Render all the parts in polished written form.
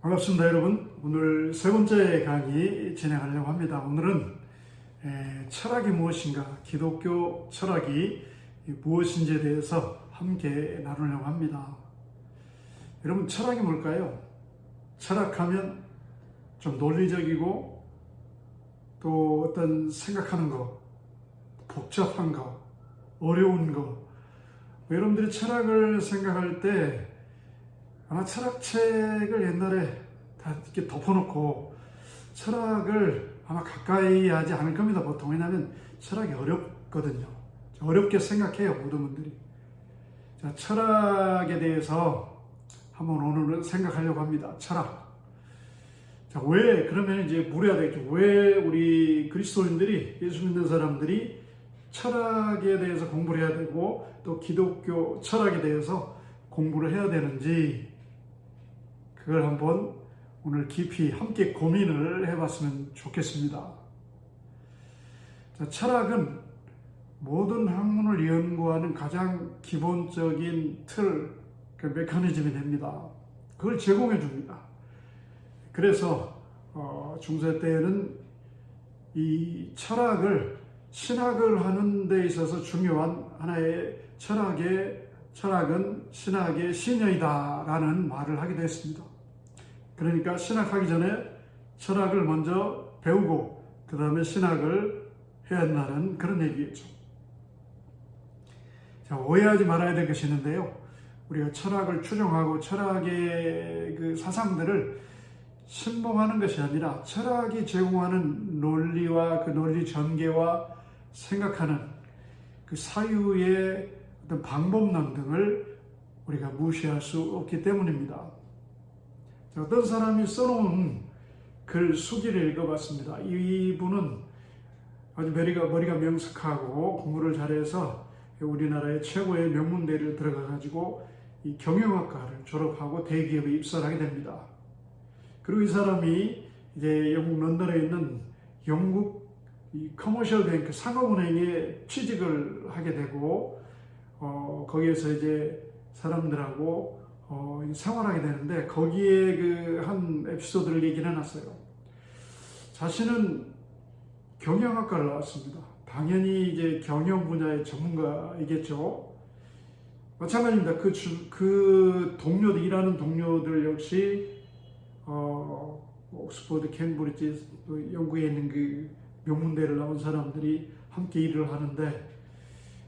반갑습니다, 여러분. 오늘 세 번째 강의 진행하려고 합니다. 오늘은 철학이 무엇인가, 기독교 철학이 무엇인지에 대해서 함께 나누려고 합니다. 여러분, 철학이 뭘까요? 철학하면 좀 논리적이고 또 어떤 생각하는 거, 복잡한 거, 어려운 거. 여러분들이 철학을 생각할 때 아마 철학책을 옛날에 다 이렇게 덮어놓고 철학을 아마 가까이 하지 않을 겁니다, 보통. 왜냐하면 철학이 어렵거든요. 어렵게 생각해요, 모든 분들이. 자, 철학에 대해서 한번 오늘은 생각하려고 합니다. 철학. 자, 왜, 그러면 이제 물어야 되겠죠. 왜 우리 그리스도인들이, 예수 믿는 사람들이 철학에 대해서 공부를 해야 되고 또 기독교 철학에 대해서 공부를 해야 되는지, 그걸 한번 오늘 깊이 함께 고민을 해봤으면 좋겠습니다. 자, 철학은 모든 학문을 연구하는 가장 기본적인 틀, 그 메커니즘이 됩니다. 그걸 제공해 줍니다. 그래서 중세 때에는 이 철학을 신학을 하는 데 있어서 중요한 하나의 철학은 신학의 신여이다라는 말을 하기도 했습니다. 그러니까 신학하기 전에 철학을 먼저 배우고 그 다음에 신학을 해야 한다는 그런 얘기겠죠. 자, 오해하지 말아야 될 것이 있는데요. 우리가 철학을 추종하고 철학의 그 사상들을 신봉하는 것이 아니라 철학이 제공하는 논리와 그 논리 전개와 생각하는 그 사유의 어떤 방법론 등을 우리가 무시할 수 없기 때문입니다. 자, 어떤 사람이 써놓은 글 수기를 읽어봤습니다. 이분은 아주 머리가 명석하고 공부를 잘해서 우리나라의 최고의 명문대를 들어가가지고 이 경영학과를 졸업하고 대기업에 입사를 하게 됩니다. 그리고 이 사람이 이제 영국 런던에 있는 영국 이 커머셜 뱅크 상업은행에 취직을 하게 되고 거기에서 이제 사람들하고 생활하게 되는데, 거기에 그 한 에피소드를 얘기를 해놨어요. 자신은 경영학과를 나왔습니다. 당연히 이제 경영 분야의 전문가이겠죠. 마찬가지입니다. 그 동료들, 일하는 동료들 역시 옥스퍼드, 캠브리지, 또 영국에 있는 그 명문대를 나온 사람들이 함께 일을 하는데,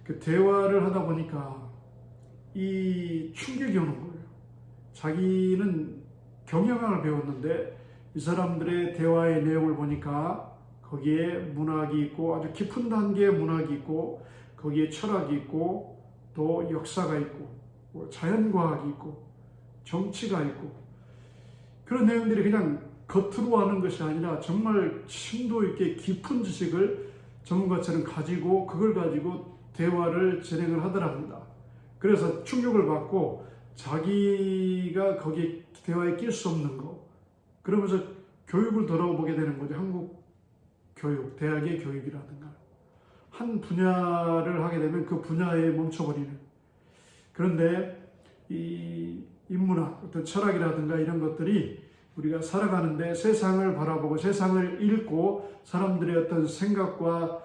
그 대화를 하다 보니까 이 충격이 오는 거예요. 자기는 경영학을 배웠는데 이 사람들의 대화의 내용을 보니까 거기에 문학이 있고 아주 깊은 단계의 문학이 있고 거기에 철학이 있고 또 역사가 있고 자연과학이 있고 정치가 있고, 그런 내용들이 그냥 겉으로 하는 것이 아니라 정말 심도 있게 깊은 지식을 전문가처럼 가지고 그걸 가지고 대화를 진행을 하더랍니다. 그래서 충격을 받고 자기가 거기에 대화에 낄 수 없는 거, 그러면서 교육을 돌아보게 되는 거죠. 한국 교육, 대학의 교육이라든가 한 분야를 하게 되면 그 분야에 멈춰버리는. 그런데 이 인문학, 어떤 철학이라든가 이런 것들이 우리가 살아가는데 세상을 바라보고 세상을 읽고 사람들의 어떤 생각과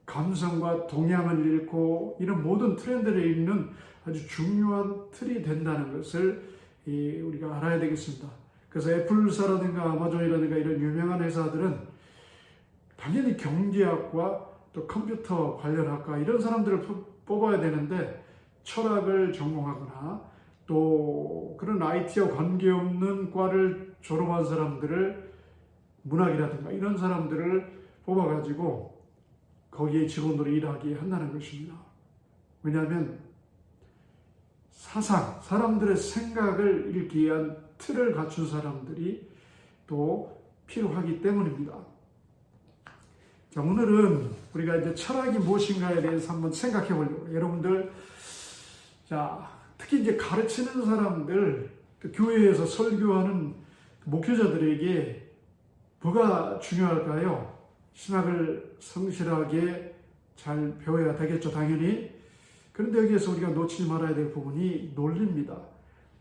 감성과 동향을 읽고 이런 모든 트렌드를 읽는 아주 중요한 틀이 된다는 것을 우리가 알아야 되겠습니다. 그래서 애플사라든가 아마존이라든가 이런 유명한 회사들은 당연히 경제학과 또 컴퓨터 관련 학과 이런 사람들을 뽑아야 되는데, 철학을 전공하거나 또 그런 IT와 관계없는 과를 졸업한 사람들을, 문학이라든가 이런 사람들을 뽑아가지고 거기에 직원으로 일하게 한다는 것입니다. 왜냐하면 사람들의 생각을 읽기 위한 틀을 갖춘 사람들이 또 필요하기 때문입니다. 자, 오늘은 우리가 이제 철학이 무엇인가에 대해서 한번 생각해 보려고. 여러분들, 자, 특히 이제 가르치는 사람들, 교회에서 설교하는 목회자들에게 뭐가 중요할까요? 신학을 성실하게 잘 배워야 되겠죠, 당연히. 그런데 여기에서 우리가 놓치지 말아야 될 부분이 논리입니다.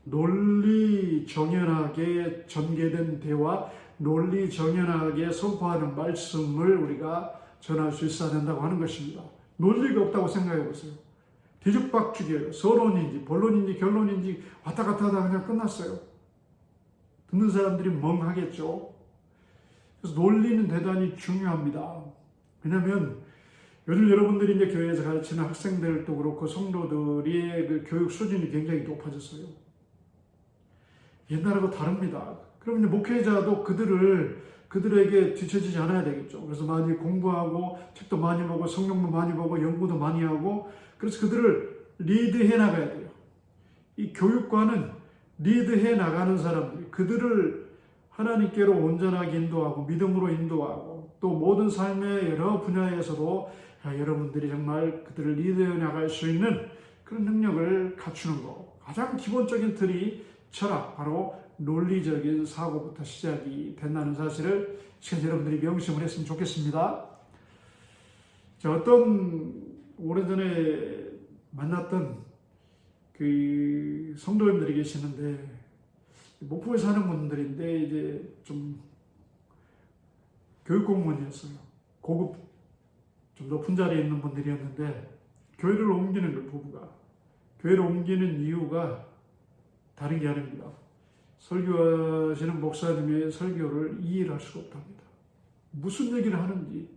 논리 정연하게 전개된 대화, 논리 정연하게 선포하는 말씀을 우리가 전할 수 있어야 된다고 하는 것입니다. 논리가 없다고 생각해 보세요. 뒤죽박죽이에요. 서론인지 본론인지 결론인지 왔다 갔다 하다 그냥 끝났어요. 듣는 사람들이 멍하겠죠. 그래서 논리는 대단히 중요합니다. 왜냐하면 요즘 여러분들이 이제 교회에서 가르치는 학생들도 그렇고 성도들의 그 교육 수준이 굉장히 높아졌어요. 옛날하고 다릅니다. 그럼 이제 목회자도 그들에게 뒤처지지 않아야 되겠죠. 그래서 많이 공부하고 책도 많이 보고 성경도 많이 보고 연구도 많이 하고 그래서 그들을 리드해 나가야 돼요. 이 교육과는 리드해 나가는 사람들이 그들을 하나님께로 온전하게 인도하고 믿음으로 인도하고 또 모든 삶의 여러 분야에서도 여러분들이 정말 그들을 리드해 나갈 수 있는 그런 능력을 갖추는 거. 가장 기본적인 틀이 철학, 바로 논리적인 사고부터 시작이 된다는 사실을 시간 여러분들이 명심을 했으면 좋겠습니다. 자, 어떤 오래전에 만났던 그 성도님들이 계시는데 목포에 사는 분들인데 이제 좀 교육 공무원이었어요. 고급 좀 높은 자리에 있는 분들이었는데 교회를 옮기는 걸 부부가 교회를 옮기는 이유가 다른 게 아닙니다. 설교하시는 목사님의 설교를 이해를 할 수가 없답니다. 무슨 얘기를 하는지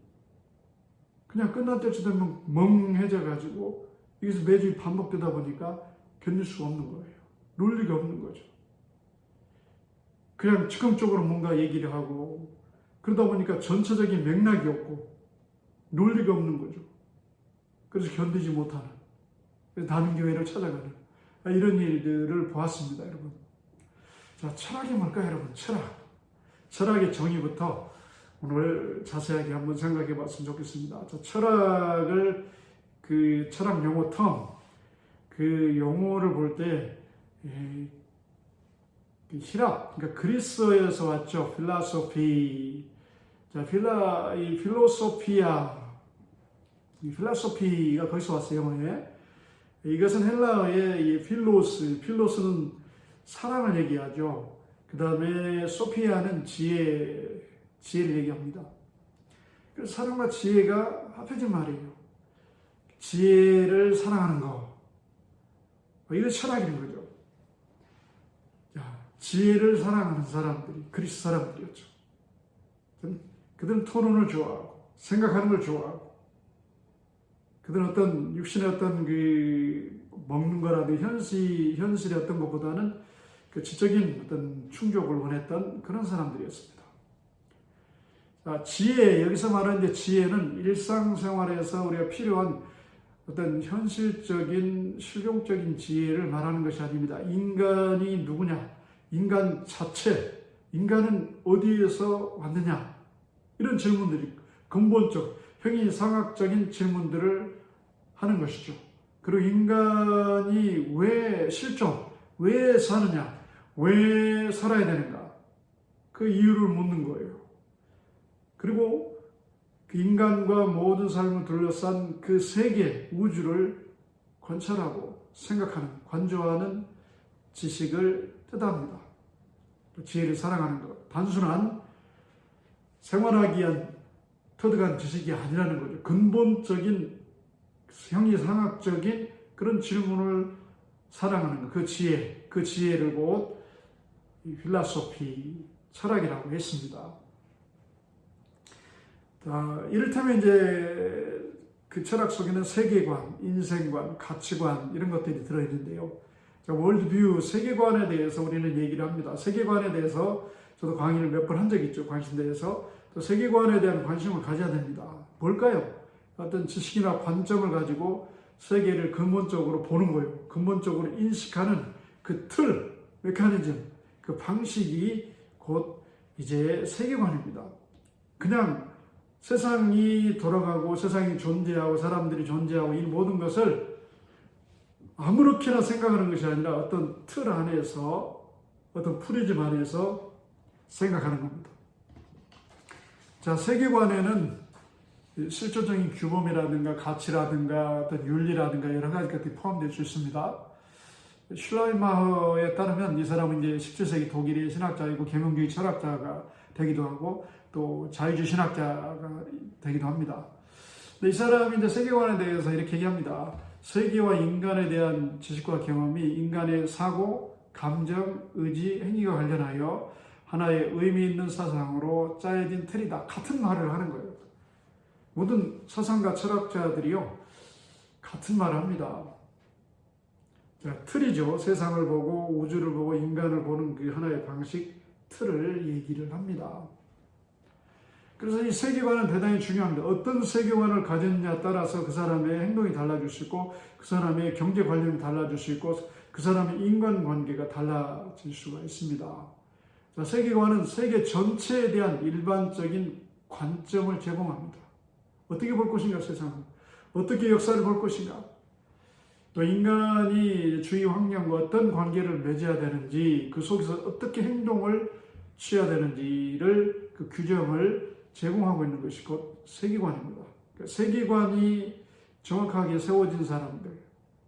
그냥 끝날 때쯤 되면 멍해져 가지고 여기서 매주 반복되다 보니까 견딜 수가 없는 거예요. 논리가 없는 거죠. 그냥 즉흥적으로 뭔가 얘기를 하고 그러다 보니까 전체적인 맥락이 없고 논리가 없는 거죠. 그래서 견디지 못하는 다른 교회를 찾아가는 이런 일들을 보았습니다, 여러분. 자, 철학이 뭘까요, 여러분? 철학의 정의부터 오늘 자세하게 한번 생각해 봤으면 좋겠습니다. 자, 철학을 그 철학 용어 그 용어를 볼 때 히랍, 그러니까 그리스어에서 왔죠. 필라소피. 자, 이 필로소피가 거기서 왔어요, 영어에. 이것은 헬라어의 이 필로스는 사랑을 얘기하죠. 그 다음에 소피아는 지혜를 얘기합니다. 그래서 사랑과 지혜가 합해진 말이에요. 지혜를 사랑하는 거. 이게 철학인 거죠. 지혜를 사랑하는 사람들이 그리스 사람들이었죠. 그들은 토론을 좋아하고 생각하는 걸 좋아하고 그들은 어떤 육신의 어떤 그 먹는 거라든지 현실의 어떤 것보다는 그 지적인 어떤 충족을 원했던 그런 사람들이었습니다. 자, 지혜, 여기서 말하는 이제 지혜는 일상생활에서 우리가 필요한 어떤 현실적인 실용적인 지혜를 말하는 것이 아닙니다. 인간이 누구냐? 인간 자체, 인간은 어디에서 왔느냐? 이런 질문들이 근본적, 형이상학적인 질문들을 하는 것이죠. 그리고 인간이 왜 사느냐? 왜 살아야 되는가? 그 이유를 묻는 거예요. 그리고 그 인간과 모든 삶을 둘러싼 그 세계, 우주를 관찰하고 생각하는, 관조하는 지식을 뜻합니다. 지혜를 사랑하는 것. 단순한 생활하기 위한 터득한 지식이 아니라는 거죠. 근본적인 형이상학적인 그런 질문을 사랑하는 것. 그 지혜를 곧 필라소피, 철학이라고 했습니다. 이를테면 이제 그 철학 속에는 세계관, 인생관, 가치관 이런 것들이 들어있는데요. 월드뷰, 세계관에 대해서 우리는 얘기를 합니다. 세계관에 대해서 저도 강의를 몇 번 한 적이 있죠. 관심대에서. 또 세계관에 대한 관심을 가져야 됩니다. 뭘까요? 어떤 지식이나 관점을 가지고 세계를 근본적으로 보는 거예요. 근본적으로 인식하는 그 틀, 메커니즘, 그 방식이 곧 이제 세계관입니다. 그냥 세상이 돌아가고 세상이 존재하고 사람들이 존재하고 이 모든 것을 아무렇게나 생각하는 것이 아니라 어떤 틀 안에서, 어떤 프리즘 안에서 생각하는 겁니다. 자, 세계관에는 실존적인 규범이라든가 가치라든가 어떤 윤리라든가 여러 가지 것들이 포함될 수 있습니다. 슐라이마허에 따르면 이 사람은 이제 17세기 독일의 신학자이고 계명주의 철학자가 되기도 하고 또 자유주의 신학자가 되기도 합니다. 근데 이 사람이 이제 세계관에 대해서 이렇게 얘기합니다. 세계와 인간에 대한 지식과 경험이 인간의 사고, 감정, 의지, 행위와 관련하여 하나의 의미 있는 사상으로 짜여진 틀이다. 같은 말을 하는 거예요. 모든 사상가 철학자들이요, 같은 말을 합니다. 자, 틀이죠. 세상을 보고 우주를 보고 인간을 보는 그 하나의 방식, 틀을 얘기를 합니다. 그래서 이 세계관은 대단히 중요합니다. 어떤 세계관을 가졌냐에 따라서 그 사람의 행동이 달라질 수 있고, 그 사람의 경제 관념이 달라질 수 있고, 그 사람의 인간관계가 달라질 수가 있습니다. 자, 세계관은 세계 전체에 대한 일반적인 관점을 제공합니다. 어떻게 볼 것인가, 세상을. 어떻게 역사를 볼 것인가. 또 인간이 주위 환경과 어떤 관계를 맺어야 되는지, 그 속에서 어떻게 행동을 취해야 되는지를 그 규정을 제공하고 있는 것이 곧 세계관입니다. 그러니까 세계관이 정확하게 세워진 사람들,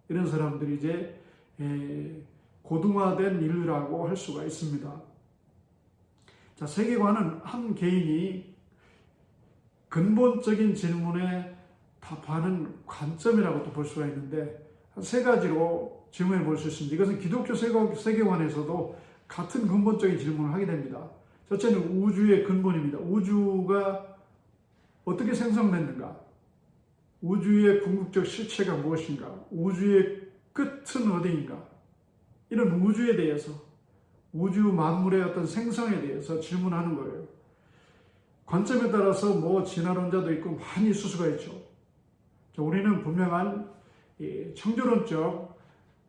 이런 사람들이 이제 고등화된 인류라고 할 수가 있습니다. 자, 세계관은 한 개인이 근본적인 질문에 답하는 관점이라고도 볼 수가 있는데, 세 가지로 질문해 볼 수 있습니다. 이것은 기독교 세계관에서도 같은 근본적인 질문을 하게 됩니다. 첫째는 우주의 근본입니다. 우주가 어떻게 생성됐는가? 우주의 궁극적 실체가 무엇인가? 우주의 끝은 어디인가? 이런 우주에 대해서, 우주 만물의 어떤 생성에 대해서 질문하는 거예요. 관점에 따라서 뭐 진화론자도 있고 많이 있을 수가 있죠. 우리는 분명한 창조론적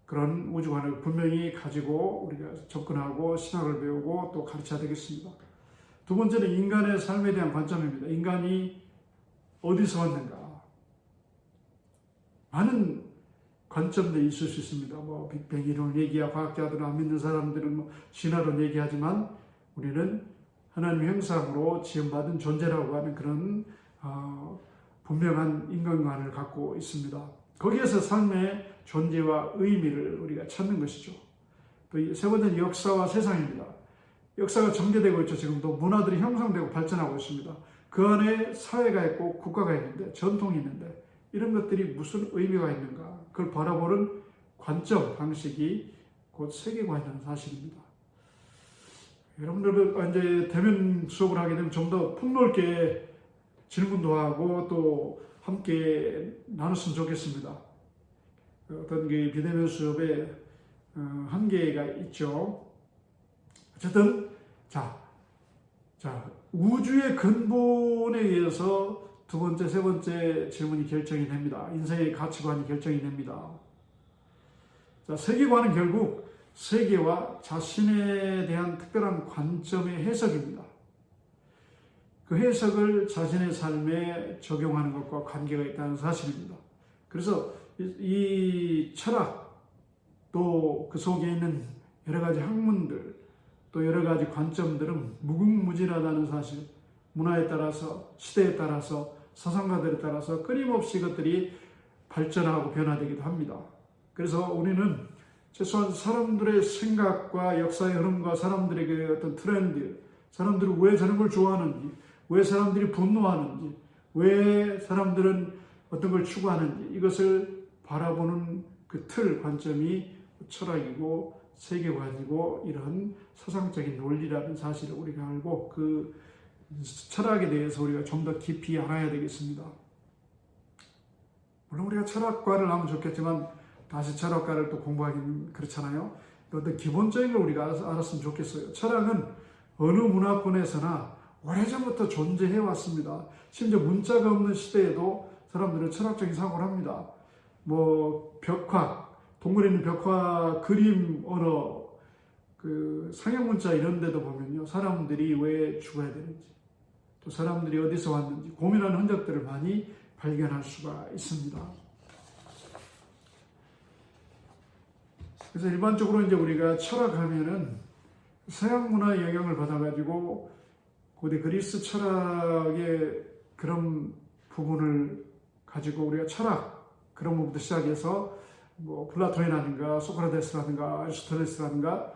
그런 우주관을 분명히 가지고 우리가 접근하고 신학을 배우고 또 가르쳐야 되겠습니다. 두 번째는 인간의 삶에 대한 관점입니다. 인간이 어디서 왔는가? 많은 관점들이 있을 수 있습니다. 뭐 빅뱅 이론 얘기야, 과학자들은 안 믿는 사람들은 뭐 신화론 얘기하지만 우리는 하나님의 형상으로 지음받은 존재라고 하는 그런 분명한 인간관을 갖고 있습니다. 거기에서 삶의 존재와 의미를 우리가 찾는 것이죠. 또 세 번째는 역사와 세상입니다. 역사가 전개되고 있죠. 지금도 문화들이 형성되고 발전하고 있습니다. 그 안에 사회가 있고 국가가 있는데, 전통이 있는데, 이런 것들이 무슨 의미가 있는가? 그걸 바라보는 관점, 방식이 곧 세계관이라는 사실입니다. 여러분들은 이제 대면 수업을 하게 되면 좀 더 폭넓게 질문도 하고 또 함께 나눴으면 좋겠습니다. 어떤 그 비대면 수업에 한계가 있죠. 어쨌든 자 우주의 근본에 의해서 두 번째, 세 번째 질문이 결정이 됩니다. 인생의 가치관이 결정이 됩니다. 자, 세계관은 결국 세계와 자신에 대한 특별한 관점의 해석입니다. 그 해석을 자신의 삶에 적용하는 것과 관계가 있다는 사실입니다. 그래서 이 철학, 또 그 속에 있는 여러 가지 학문들, 또 여러 가지 관점들은 무궁무진하다는 사실, 문화에 따라서, 시대에 따라서, 사상가들에 따라서 끊임없이 그것들이 발전하고 변화되기도 합니다. 그래서 우리는 최소한 사람들의 생각과 역사의 흐름과 사람들의 그 어떤 트렌드, 사람들이 왜 저런 걸 좋아하는지, 왜 사람들이 분노하는지, 왜 사람들은 어떤 걸 추구하는지, 이것을 바라보는 그 틀, 관점이 철학이고 세계관이고 이런 사상적인 논리라는 사실을 우리가 알고 그 철학에 대해서 우리가 좀 더 깊이 알아야 되겠습니다. 물론 우리가 철학과를 하면 좋겠지만 다시 철학과를 또 공부하기는 그렇잖아요. 어떤 기본적인 걸 우리가 알았으면 좋겠어요. 철학은 어느 문화권에서나 오래전부터 존재해 왔습니다. 심지어 문자가 없는 시대에도 사람들은 철학적인 사고를 합니다. 뭐 벽화, 동물에 있는 벽화, 그림, 언어, 그 상형 문자 이런 데도 보면요, 사람들이 왜 죽어야 되는지, 또 사람들이 어디서 왔는지 고민하는 흔적들을 많이 발견할 수가 있습니다. 그래서 일반적으로 이제 우리가 철학하면은 서양 문화의 영향을 받아가지고 고대 그리스 철학의 그런 부분을 가지고 우리가 철학, 그런 부분부터 시작해서 뭐 플라톤이라든가 소크라테스라든가 아리스토텔레스라든가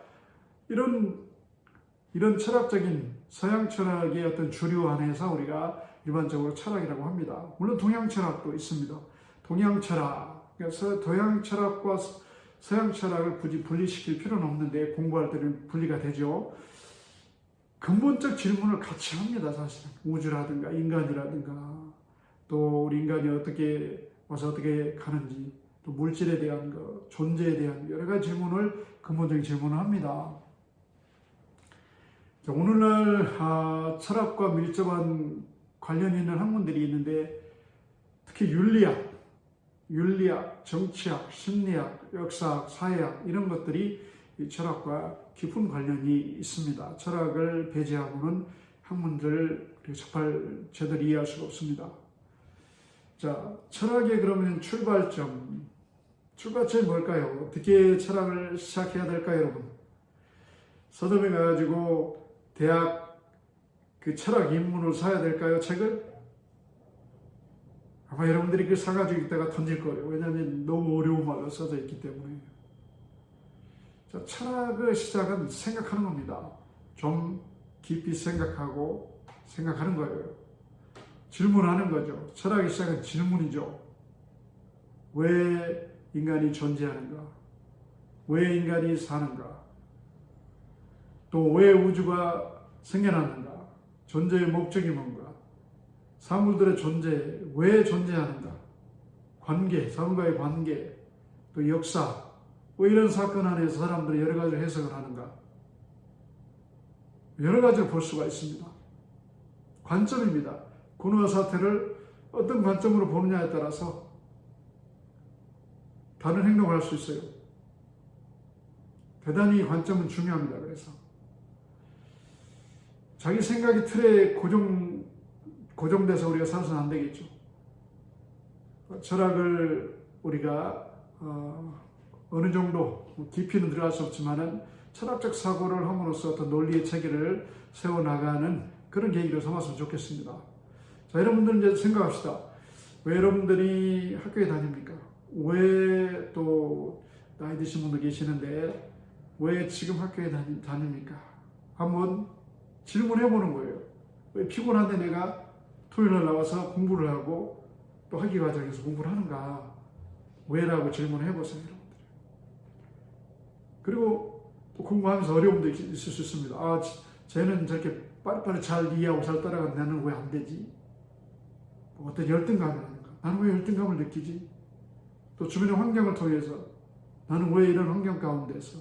이런 철학적인 서양 철학의 어떤 주류 안에서 우리가 일반적으로 철학이라고 합니다. 물론 동양 철학도 있습니다. 동양 철학, 그래서 동양 철학과 서양 철학을 굳이 분리시킬 필요는 없는데 공부할 때는 분리가 되죠. 근본적 질문을 같이 합니다, 사실은. 우주라든가 인간이라든가 또 우리 인간이 어떻게 와서 어떻게 가는지 또 물질에 대한 것, 존재에 대한 여러 가지 질문을 근본적인 질문을 합니다. 자, 오늘날 철학과 밀접한 관련이 있는 학문들이 있는데 특히 윤리학, 정치학, 심리학, 역사학, 사회학 이런 것들이 이 철학과 깊은 관련이 있습니다. 철학을 배제하고는 학문들을 제대로 이해할 수가 없습니다. 자, 철학의 그러면 출발점이 뭘까요? 어떻게 철학을 시작해야 될까요, 여러분? 서점에 가가지고 대학 그 철학 입문을 사야 될까요, 책을? 아마 여러분들이 그 사가지고 있다가 던질 거예요. 왜냐하면 너무 어려운 말로 써져 있기 때문에. 자, 철학의 시작은 생각하는 겁니다. 좀 깊이 생각하는 거예요. 질문하는 거죠. 철학의 시작은 질문이죠. 왜 인간이 존재하는가? 왜 인간이 사는가? 또 왜 우주가 생겨났는가? 존재의 목적이 뭔가? 사물들의 존재, 왜 존재하는가? 관계, 사물과의 관계, 또 역사, 왜 이런 사건 안에서 사람들이 여러 가지 해석을 하는가? 여러 가지를 볼 수가 있습니다. 관점입니다. 고노아 사태를 어떤 관점으로 보느냐에 따라서 다른 행동을 할 수 있어요. 대단히 관점은 중요합니다. 그래서 자기 생각이 틀에 고정돼서 우리가 살아서는 안 되겠죠. 철학을 우리가 어느 정도 깊이는 들어갈 수 없지만은 철학적 사고를 함으로써 어떤 논리의 체계를 세워나가는 그런 계기로 삼았으면 좋겠습니다. 자, 여러분들 이제 생각합시다. 왜 여러분들이 학교에 다닙니까? 왜 또 나이 드신 분도 계시는데 왜 지금 학교에 다닙니까? 한번 질문해 보는 거예요. 왜 피곤한데 내가 토요일날 나와서 공부를 하고 또 학기 과정에서 공부를 하는가? 왜라고 질문해 보세요, 여러분들. 그리고 또 공부하면서 어려움도 있을 수 있습니다. 쟤는 저렇게 빨리빨리 잘 이해하고 잘 따라가는데 나는 왜 안 되지? 어떤 열등감이 나는가? 나는 왜 열등감을 느끼지? 또 주변의 환경을 통해서 나는 왜 이런 환경 가운데서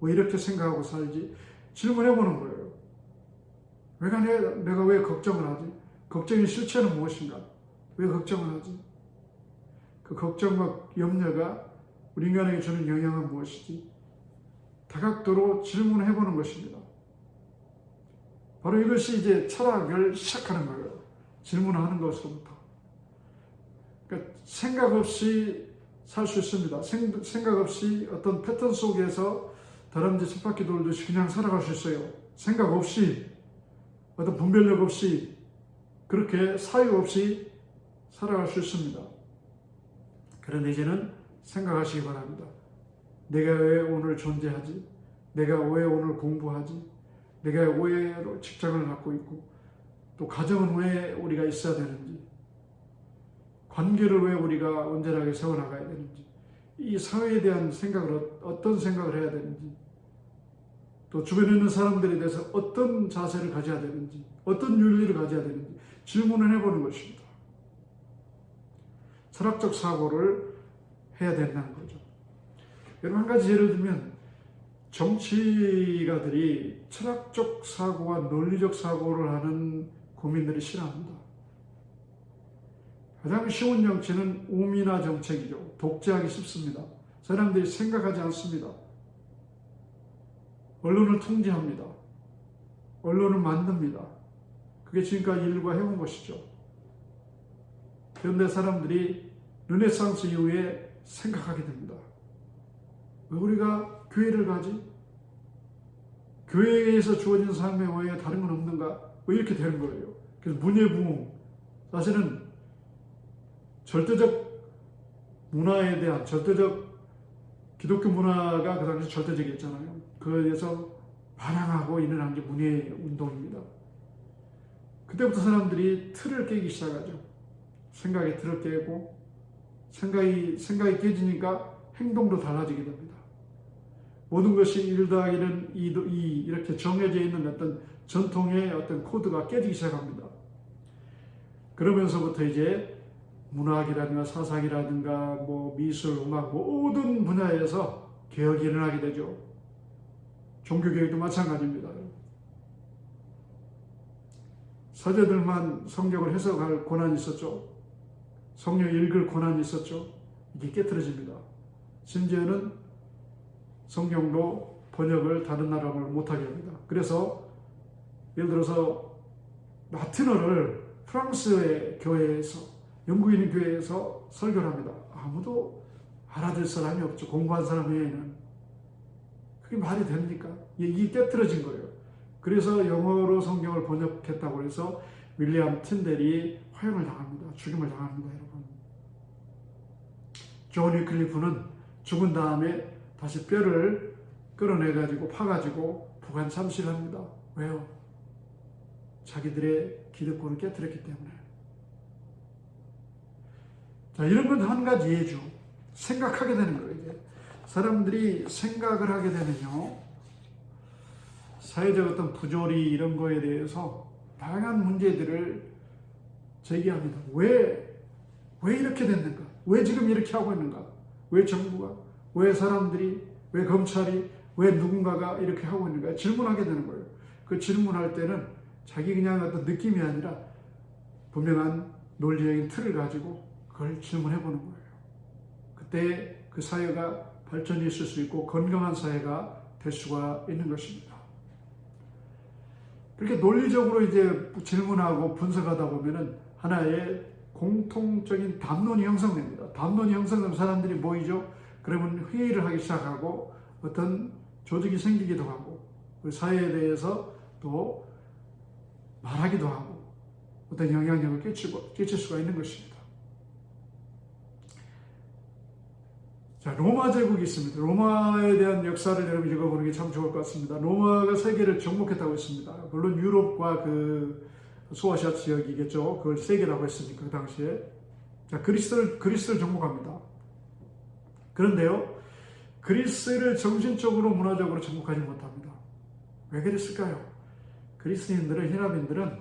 왜 이렇게 생각하고 살지? 질문해 보는 거예요. 내가 왜 걱정을 하지? 걱정의 실체는 무엇인가? 왜 걱정을 하지? 그 걱정과 염려가 우리 인간에게 주는 영향은 무엇이지? 다각도로 질문해 보는 것입니다. 바로 이것이 이제 철학을 시작하는 거예요. 질문하는 것으로부터. 그러니까 생각 없이 살 수 있습니다. 생각 없이 어떤 패턴 속에서 다람쥐 쳇바퀴 돌듯이 그냥 살아갈 수 있어요. 생각 없이, 어떤 분별력 없이, 그렇게 사유 없이 살아갈 수 있습니다. 그런데 이제는 생각하시기 바랍니다. 내가 왜 오늘 존재하지? 내가 왜 오늘 공부하지? 내가 왜 직장을 갖고 있고, 또 가정은 왜 우리가 있어야 되는지, 관계를 왜 우리가 온전하게 세워나가야 되는지, 이 사회에 대한 생각을 어떤 생각을 해야 되는지, 또 주변에 있는 사람들에 대해서 어떤 자세를 가져야 되는지, 어떤 윤리를 가져야 되는지 질문을 해보는 것입니다. 철학적 사고를 해야 된다는 거죠. 여러분, 한 가지 예를 들면 정치가들이 철학적 사고와 논리적 사고를 하는 국민들이 싫어합니다. 가장 쉬운 정치는 우미나 정책이죠. 독재하기 쉽습니다. 사람들이 생각하지 않습니다. 언론을 통제합니다. 언론을 만듭니다. 그게 지금까지 인류가 해온 것이죠. 그런데 사람들이 르네상스 이후에 생각하게 됩니다. 왜 우리가 교회를 가지? 교회에서 주어진 삶에 외에 다른 건 없는가? 왜 이렇게 되는 거예요? 그래서 문예부흥, 사실은 절대적 문화에 대한 절대적 기독교 문화가 그 당시 절대적이었잖아요. 그에 대해서 반항하고 일어난 게 문예 운동입니다. 그때부터 사람들이 틀을 깨기 시작하죠. 생각의 틀을 깨고 생각이 깨지니까 행동도 달라지게 됩니다. 모든 것이 1 더하기 1은 2 이렇게 정해져 있는 어떤 전통의 어떤 코드가 깨지기 시작합니다. 그러면서부터 이제 문학이라든가 사상이라든가 뭐 미술, 음악 모든 분야에서 개혁이 일어나게 되죠. 종교개혁도 마찬가지입니다. 사제들만 성경을 해석할 권한이 있었죠. 성경 읽을 권한이 있었죠. 이게 깨트려집니다. 심지어는 성경도 번역을 다른 나라말 못하게 합니다. 그래서 예를 들어서 라틴어를 프랑스의 교회에서 영국인 교회에서 설교를 합니다. 아무도 알아들 사람이 없죠. 공부한 사람 외에는. 그게 말이 됩니까? 이게 깨트려진 거예요. 그래서 영어로 성경을 번역했다고 해서 윌리엄 틴델이 화형을 당합니다. 죽임을 당합니다, 여러분. 존 위클리프는 죽은 다음에 다시 뼈를 끌어내가지고 파가지고 부관 참시를 합니다. 왜요? 자기들의 기득권을 깨트렸기 때문에. 자, 이런 건 한 가지 예죠. 생각하게 되는 거예요. 이제 사람들이 생각을 하게 되면요, 사회적 어떤 부조리 이런 거에 대해서 다양한 문제들을 제기합니다. 왜 이렇게 됐는가? 왜 지금 이렇게 하고 있는가? 왜 정부가? 왜 사람들이? 왜 검찰이? 왜 누군가가 이렇게 하고 있는가? 질문하게 되는 거예요. 그 질문할 때는 자기 그냥 어떤 느낌이 아니라 분명한 논리적인 틀을 가지고 그걸 질문해 보는 거예요. 그때 그 사회가 발전이 있을 수 있고 건강한 사회가 될 수가 있는 것입니다. 그렇게 논리적으로 이제 질문하고 분석하다 보면은 하나의 공통적인 담론이 형성됩니다. 담론이 형성되면 사람들이 모이죠. 그러면 회의를 하기 시작하고 어떤 조직이 생기기도 하고 그 사회에 대해서 또 말하기도 하고 어떤 영향력을 끼칠 수가 있는 것입니다. 자, 로마 제국이 있습니다. 로마에 대한 역사를 여러분 읽어보는 게 참 좋을 것 같습니다. 로마가 세계를 정복했다고 했습니다. 물론 유럽과 그 소아시아 지역이겠죠. 그걸 세계라고 했으니까 그 당시에. 자, 그리스를 정복합니다. 그런데요, 그리스를 정신적으로 문화적으로 정복하지 못합니다. 왜 그랬을까요? 그리스인들은, 헬라인들은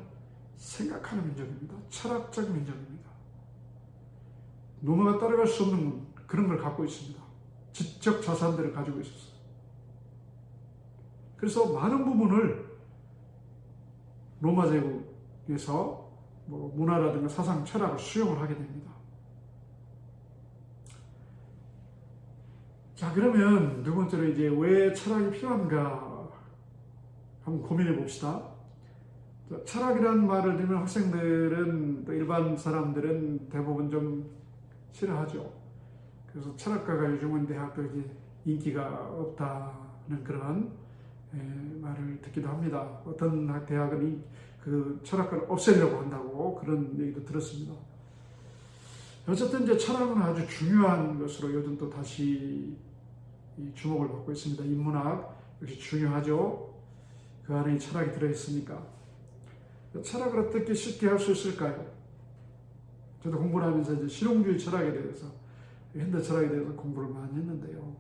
생각하는 민족입니다. 철학적 민족입니다. 누구가 따라갈 수 없는 그런 걸 갖고 있습니다. 지적 자산들을 가지고 있었어요. 그래서 많은 부분을 로마 제국에서 뭐 문화라든가 사상, 철학을 수용을 하게 됩니다. 자, 그러면 두 번째로 이제 왜 철학이 필요한가 한번 고민해 봅시다. 자, 철학이라는 말을 들으면 학생들은 또 일반 사람들은 대부분 좀 싫어하죠. 그래서 철학가가 요즘은 대학도 이제 인기가 없다는 그런 말을 듣기도 합니다. 어떤 대학은 그 철학가를 없애려고 한다고 그런 얘기도 들었습니다. 어쨌든 이제 철학은 아주 중요한 것으로 요즘 또 다시 주목을 받고 있습니다. 인문학 역시 중요하죠. 그 안에 철학이 들어있으니까. 철학을 어떻게 쉽게 할 수 있을까요? 저도 공부를 하면서 이제 실용주의 철학에 대해서, 현대 철학에 대해서 공부를 많이 했는데요.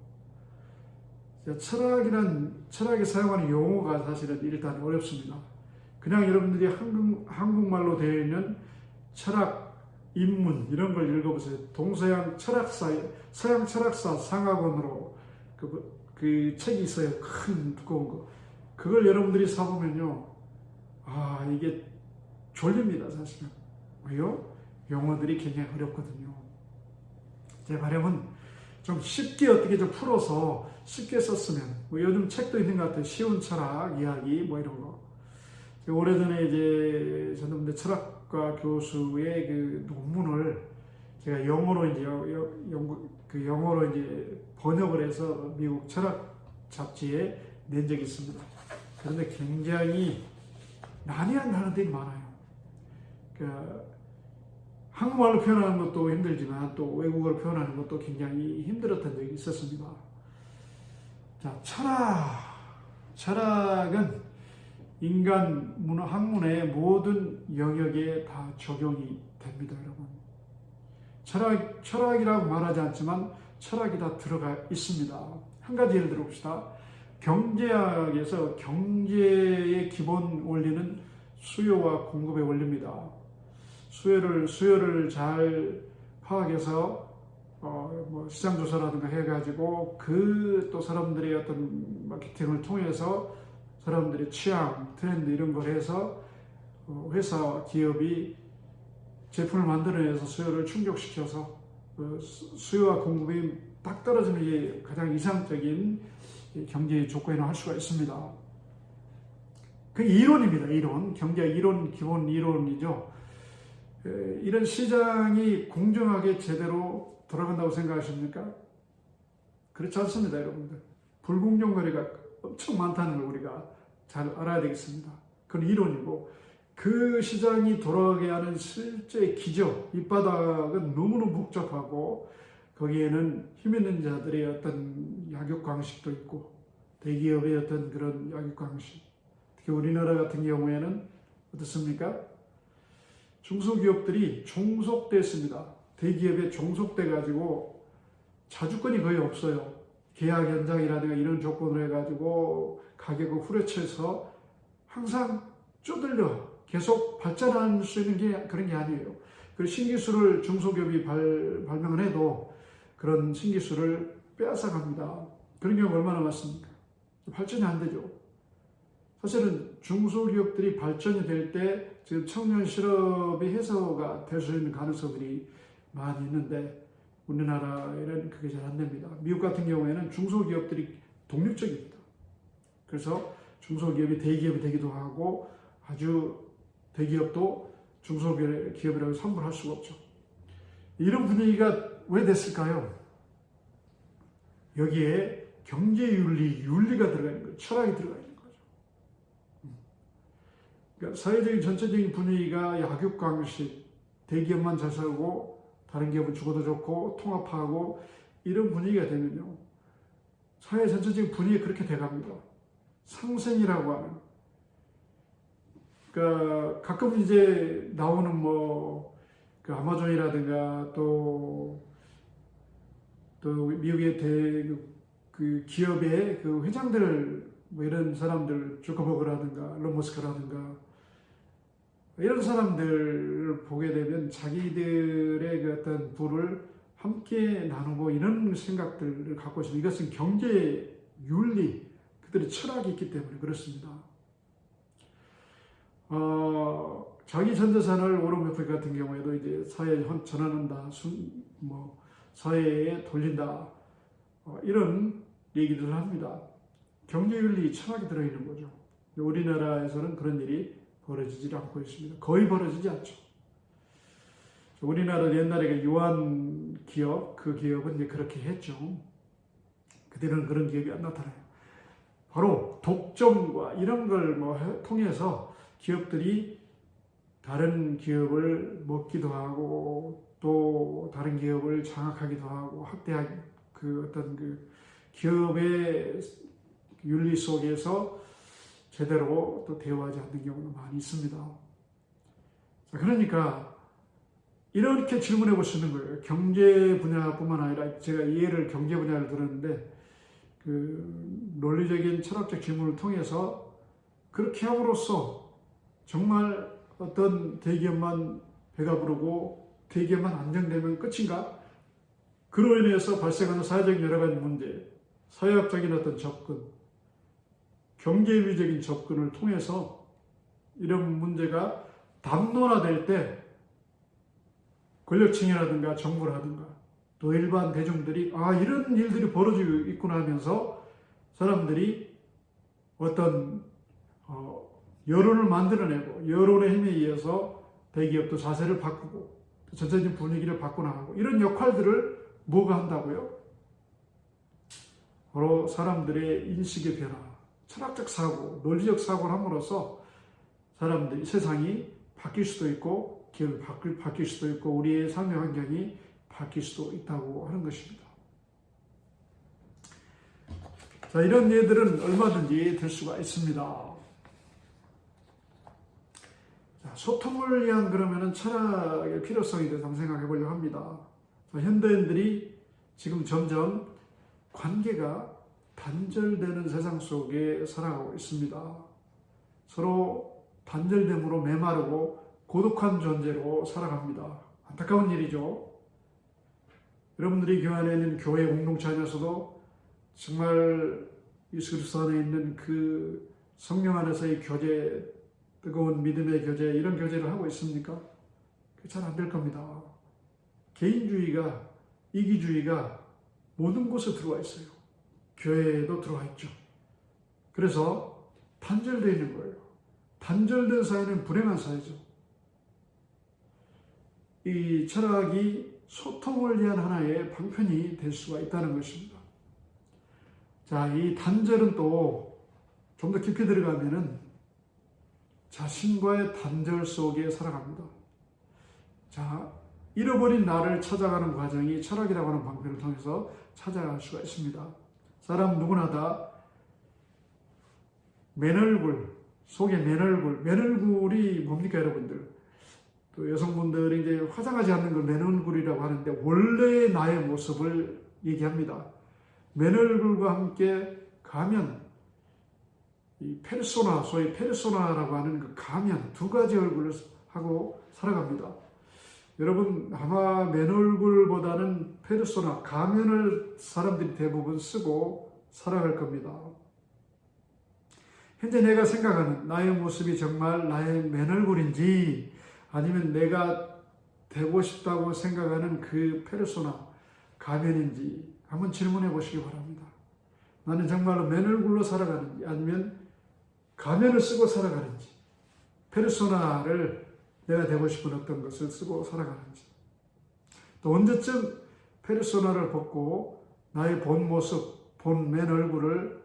철학에 사용하는 용어가 사실은 일단 어렵습니다. 그냥 여러분들이 한국말로 되어 있는 철학, 인문 이런 걸 읽어보세요. 동서양 철학사, 서양 철학사 상학원으로 그 책이 있어요. 큰 두꺼운 거. 그걸 여러분들이 사보면요, 이게 졸립니다, 사실은. 왜요? 용어들이 굉장히 어렵거든요. 제 바람은 좀 쉽게 어떻게 좀 풀어서 쉽게 썼으면, 뭐 요즘 책도 있는 것 같아요. 쉬운 철학 이야기 뭐 이런 거. 오래전에 이제 저는 철학과 교수의 그 논문을 제가 영어로 이제 영어로 이제 번역을 해서 미국 철학 잡지에 낸 적이 있습니다. 그런데 굉장히 난해한 단어들이 많아요. 한국말로 표현하는 것도 힘들지만 또 외국어로 표현하는 것도 굉장히 힘들었던 적이 있었습니다. 자, 철학은 인간 문화 학문의 모든 영역에 다 적용이 됩니다, 여러분. 철학이라고 말하지 않지만 철학이 다 들어가 있습니다. 한 가지 예를 들어봅시다. 경제학에서 경제의 기본 원리는 수요와 공급의 원리입니다. 수요를 잘 파악해서 시장 조사라든가 해가지고 또 사람들의 어떤 마케팅을 통해서 사람들의 취향, 트렌드 이런 걸 해서 회사, 기업이 제품을 만들어내서 수요를 충족시켜서 수요와 공급이 딱 떨어지는 게 가장 이상적인 경제의 조건이라고 할 수가 있습니다. 그 이론입니다. 이론. 경제학 이론, 기본 이론이죠. 이런 시장이 공정하게 제대로 돌아간다고 생각하십니까? 그렇지 않습니다, 여러분들. 불공정 거래가 엄청 많다는 걸 우리가 잘 알아야 되겠습니다. 그건 이론이고, 그 시장이 돌아가게 하는 실제 기저, 밑바닥은 너무너무 복잡하고, 거기에는 힘 있는 자들의 어떤 약육강식도 있고, 대기업의 어떤 그런 약육강식, 특히 우리나라 같은 경우에는 어떻습니까? 중소기업들이 종속됐습니다. 대기업에 종속돼가지고 자주권이 거의 없어요. 계약 연장이라든가 이런 조건을 해가지고 가격을 후려쳐서 항상 쪼들려 계속 발전할 수 있는 게 그런 게 아니에요. 그리고 신기술을 중소기업이 발명을 해도 그런 신기술을 빼앗아갑니다. 그런 경우가 얼마나 많습니까? 발전이 안 되죠. 사실은 중소기업들이 발전이 될 때 지금 청년 실업이 해소가 될 수 있는 가능성들이 많이 있는데 우리나라에는 그게 잘 안 됩니다. 미국 같은 경우에는 중소기업들이 독립적입니다. 그래서 중소기업이 대기업이 되기도 하고 아주 대기업도 중소기업이라고 선물할 수가 없죠. 이런 분위기가 왜 됐을까요? 여기에 경제윤리가 들어가 있는 거예요. 철학이 들어가 있는 거죠. 그러니까 사회적인 전체적인 분위기가 약육강식, 대기업만 잘 살고 다른 기업은 죽어도 좋고 통합하고 이런 분위기가 되면요. 사회 전체적인 분위기가 그렇게 돼갑니다. 상생이라고 하는. 그러니까 가끔 이제 나오는 그 아마존이라든가 또 미국의 그 기업의 그 회장들 이런 사람들 주커버그라든가 일론 머스크라든가 이런 사람들을 보게 되면 자기들의 그 어떤 부를 함께 나누고 이런 생각들을 갖고 있습니다. 이것은 경제 윤리, 그들의 철학이 있기 때문에 그렇습니다. 자기 전재산을 오런 버핏 같은 경우에도 이제 사회에 전환한다, 사회에 돌린다, 이런 얘기들을 합니다. 경제윤리, 철학이 들어있는 거죠. 우리나라에서는 그런 일이 벌어지지 않고 있습니다. 거의 벌어지지 않죠. 우리나라 옛날에 유한 기업, 그 기업은 이제 그렇게 했죠. 그때는 그런 기업이 안 나타나요. 바로 독점과 이런 걸 통해서 기업들이 다른 기업을 먹기도 하고 또 다른 기업을 장악하기도 하고 학대하기 어떤 기업의 윤리 속에서 제대로 또 대우하지 않는 경우도 많이 있습니다. 자, 그러니까 이렇게 질문해 볼 수 있는 거예요. 경제 분야뿐만 아니라 제가 예를 경제 분야를 들었는데 그 논리적인 철학적 질문을 통해서 그렇게 함으로써 정말 어떤 대기업만 배가 부르고 대기업만 안정되면 끝인가? 그로 인해서 발생하는 사회적인 여러 가지 문제, 사회학적인 어떤 접근, 경제윤리적인 접근을 통해서 이런 문제가 담론화될 때 권력층이라든가 정부라든가 또 일반 대중들이 이런 일들이 벌어지고 있구나 하면서 사람들이 어떤 여론을 만들어내고 여론의 힘에 의해서 대기업도 자세를 바꾸고 전체적인 분위기를 바꿔나가고 이런 역할들을 뭐가 한다고요? 바로 사람들의 인식의 변화, 철학적 사고, 논리적 사고를 함으로써 사람들이 세상이 바뀔 수도 있고 길 바뀔 수도 있고 우리의 삶의 환경이 바뀔 수도 있다고 하는 것입니다. 자, 이런 예들은 얼마든지 될 수가 있습니다. 자, 소통을 위한 그러면은 철학의 필요성에 대해서 한번 생각해 보려고 합니다. 자, 현대인들이 지금 점점 관계가 단절되는 세상 속에 살아가고 있습니다. 서로 단절됨으로 메마르고 고독한 존재로 살아갑니다. 안타까운 일이죠. 여러분들이 교회 안에 있는 교회 공동체 안에서도 정말 예수 그리스도 안에 있는 그 성령 안에서의 교제, 뜨거운 믿음의 교제, 이런 교제를 하고 있습니까? 잘 안 될 겁니다. 개인주의가, 이기주의가 모든 곳에 들어와 있어요. 교회에도 들어와 있죠. 그래서 단절되어 있는 거예요. 단절된 사회는 불행한 사회죠. 이 철학이 소통을 위한 하나의 방편이 될 수가 있다는 것입니다. 자, 이 단절은 또 좀 더 깊이 들어가면은 자신과의 단절 속에 살아갑니다. 자, 잃어버린 나를 찾아가는 과정이 철학이라고 하는 방편을 통해서 찾아갈 수가 있습니다. 사람 누구나 다 맨얼굴, 속에 맨얼굴이 뭡니까 여러분들? 또 여성분들이 이제 화장하지 않는 걸 맨얼굴이라고 하는데 원래의 나의 모습을 얘기합니다. 맨얼굴과 함께 가면, 이 페르소나, 소위 페르소나라고 하는 그 가면, 두 가지 얼굴을 하고 살아갑니다. 여러분 아마 맨얼굴보다는 페르소나, 가면을 사람들이 대부분 쓰고 살아갈 겁니다. 현재 내가 생각하는 나의 모습이 정말 나의 맨얼굴인지 아니면 내가 되고 싶다고 생각하는 그 페르소나, 가면인지 한번 질문해 보시기 바랍니다. 나는 정말로 맨얼굴로 살아가는지 아니면 가면을 쓰고 살아가는지, 페르소나를 내가 되고 싶은 어떤 것을 쓰고 살아가는지, 또 언제쯤 페르소나를 벗고 나의 본 모습, 본 맨얼굴을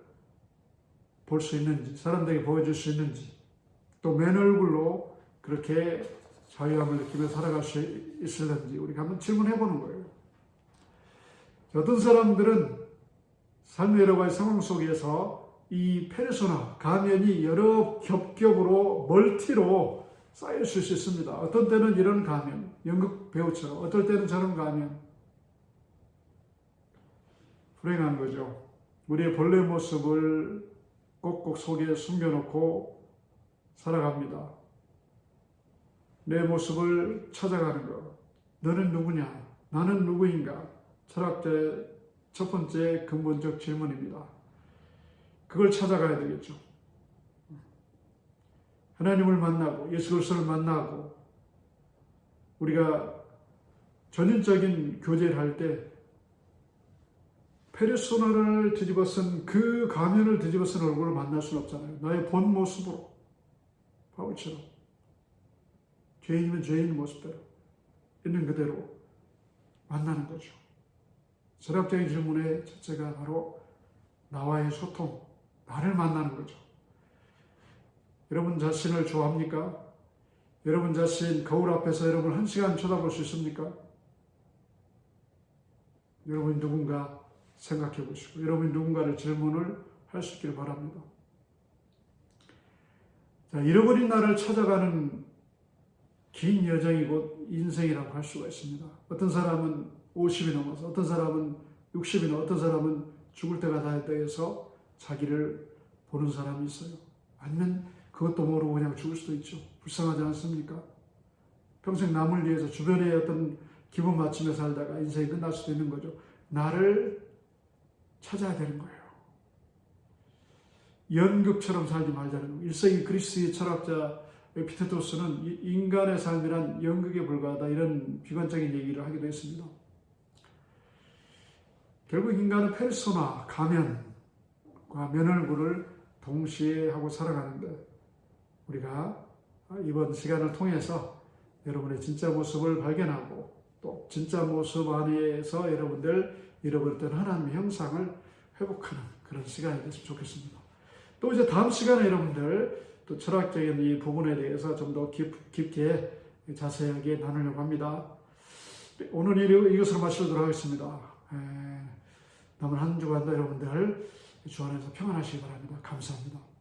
볼 수 있는지, 사람들에게 보여줄 수 있는지, 또 맨얼굴로 그렇게 자유함을 느끼며 살아갈 수 있을는지 우리가 한번 질문해 보는 거예요. 어떤 사람들은 삶의 여러 가지 상황 속에서 이 페르소나, 가면이 여러 겹겹으로 멀티로 쌓일 수 있습니다. 어떤 때는 이런 가면, 연극 배우처럼, 어떨 때는 저런 가면. 불행한 거죠. 우리의 본래 모습을 꼭꼭 속에 숨겨놓고 살아갑니다. 내 모습을 찾아가는 것. 너는 누구냐? 나는 누구인가? 철학자의 첫 번째 근본적 질문입니다. 그걸 찾아가야 되겠죠. 하나님을 만나고 예수 그리스도를 만나고 우리가 전인적인 교제를 할 때 페르소나를 뒤집어쓴 그 가면을 뒤집어쓴 얼굴을 만날 수는 없잖아요. 나의 본 모습으로, 바울처럼 죄인이면 죄인 모습대로 있는 그대로 만나는 거죠. 철학적인 질문의 첫째가 바로 나와의 소통, 나를 만나는 거죠. 여러분 자신을 좋아합니까? 여러분 자신 거울 앞에서 여러분 1시간 쳐다볼 수 있습니까? 여러분이 누군가 생각해 보시고 여러분이 누군가를 질문을 할 수 있기를 바랍니다. 자, 잃어버린 나를 찾아가는 긴 여정이 곧 인생이라고 할 수가 있습니다. 어떤 사람은 50이 넘어서, 어떤 사람은 60이 넘어, 어떤 사람은 죽을 때가 다 했다 해서 자기를 보는 사람이 있어요. 아니면 그것도 모르고 그냥 죽을 수도 있죠. 불쌍하지 않습니까? 평생 남을 위해서 주변에 어떤 기분 맞추며 살다가 인생이 끝날 수도 있는 거죠. 나를 찾아야 되는 거예요. 연극처럼 살지 말자는 거예요. 1세기 그리스의 철학자 에피테토스는 인간의 삶이란 연극에 불과하다, 이런 비관적인 얘기를 하기도 했습니다. 결국 인간은 페르소나, 가면과 면얼굴을 동시에 하고 살아가는데 우리가 이번 시간을 통해서 여러분의 진짜 모습을 발견하고 또 진짜 모습 안에서 여러분들 잃어버렸던 하나님의 형상을 회복하는 그런 시간이 됐으면 좋겠습니다. 또 이제 다음 시간에 여러분들 또 철학적인 이 부분에 대해서 좀 더 깊게 자세하게 나누려고 합니다. 오늘 이것으로 마치도록 하겠습니다. 남은 한 주간도 여러분들 주 안에서 평안하시기 바랍니다. 감사합니다.